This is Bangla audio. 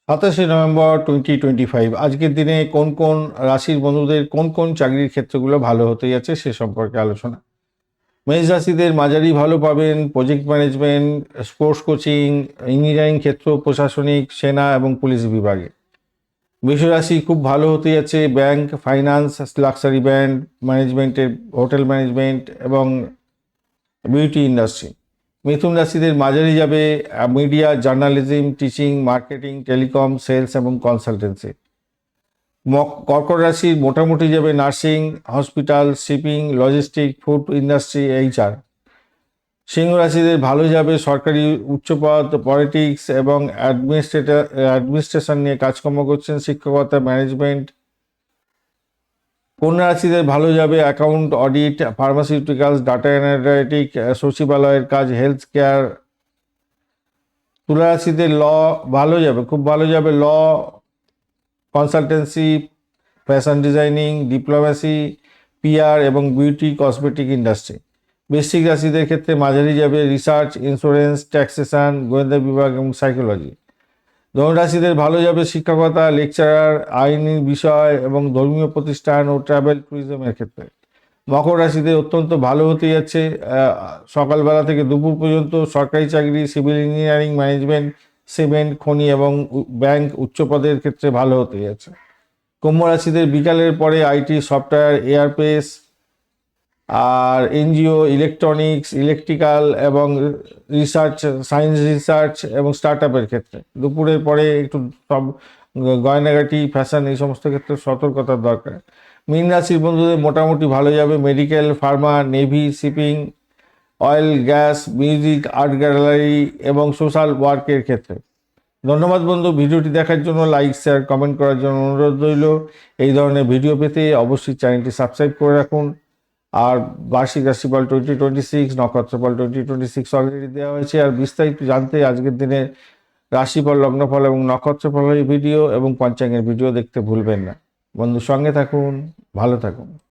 27 নভেম্বর 2025 আজকের দিনে কোন কোন রাশির বন্ধুদের কোন কোন চাকরির ক্ষেত্রগুলো ভালো হতে যাচ্ছে সে সম্পর্কে আলোচনা। মেষ রাশিদের মাঝারি ভালো পাবেন project management, sports coaching, engineering ক্ষেত্র, প্রশাসনিক, সেনা এবং পুলিশ বিভাগে। বৃষ রাশি খুব ভালো হতে যাচ্ছে ব্যাংক, ফাইন্যান্স, লাক্সারি ব্র্যান্ড ম্যানেজমেন্টের, হোটেল ম্যানেজমেন্ট এবং বিউটি ইন্ডাস্ট্রি। মিথুন রাশিদের মাঝারি যাবে media, journalism, teaching, marketing, telecom, sales এবং কনসালটেন্সি। কর্কট রাশির মোটামুটি যাবে nursing, hospital, shipping, logistic, food industry, HR. সিংহ রাশিদের ভালো যাবে সরকারি উচ্চপদ, পলিটিক্স এবং অ্যাডমিনিস্ট্রেশন নিয়ে কাজকর্ম করছেন, শিক্ষকতা, ম্যানেজমেন্ট। কন্যা রাশিদের ভালো যাবে account, audit, pharmaceuticals, data analytic, সচিবালয়ের কাজ, হেলথ কেয়ার। তুলা রাশিদের ভালো যাবে, খুব ভালো যাবে law, consultancy, fashion designing, diplomacy, PR এবং বিউটি কসমেটিক ইন্ডাস্ট্রি। বৃশ্চিক রাশিদের ক্ষেত্রে মাঝারি যাবে রিসার্চ, ইন্স্যুরেন্স, ট্যাক্সেশন, গোয়েন্দা বিভাগ এবং সাইকোলজি। ধনু রাশিদের ভালো যাবে শিক্ষকতা, লেকচারার, আইনি বিষয় এবং ধর্মীয় প্রতিষ্ঠান ও ট্রাভেল ট্যুরিজমের ক্ষেত্রে। মকর রাশিদের অত্যন্ত ভালো হতে যাচ্ছে সকালবেলা থেকে দুপুর পর্যন্ত সরকারি চাকরি, সিভিল ইঞ্জিনিয়ারিং, ম্যানেজমেন্ট, সিমেন্ট, খনি এবং ব্যাংক উচ্চপদের ক্ষেত্রে ভালো হতে যাচ্ছে। কুম্ভ রাশিদের বিকালের পরে আইটি, সফটওয়্যার, এয়ারপেস আর এনজিও, ইলেকট্রনিক্স, ইলেকট্রিক্যাল এবং রিসার্চ, সায়েন্স রিসার্চ এবং স্টার্ট আপের ক্ষেত্রে। দুপুরের পরে একটু সব গয়নাগাটি, ফ্যাশন এই সমস্ত ক্ষেত্রে সতর্কতার দরকার। মীন রাশির বন্ধুদের মোটামুটি ভালো যাবে medical, Pharma, navy, shipping, oil, gas, music, art gallery এবং সোশ্যাল ওয়ার্কের ক্ষেত্রে। ধন্যবাদ বন্ধু, ভিডিওটি দেখার জন্য, লাইক, শেয়ার, কমেন্ট করার জন্য অনুরোধ রইল। এই ধরনের ভিডিও পেতে অবশ্যই চ্যানেলটি সাবস্ক্রাইব করে রাখুন। আর বার্ষিক রাশিফল 2026, নক্ষত্রফল 2026 অলরেডি দেওয়া হয়েছে। আর বিস্তারিত জানতে আজকের দিনে রাশিফল, লগ্নফল এবং নক্ষত্রফলের ভিডিও এবং পঞ্চাঙ্গের ভিডিও দেখতে ভুলবেন না। বন্ধু সঙ্গে থাকুন, ভালো থাকুন।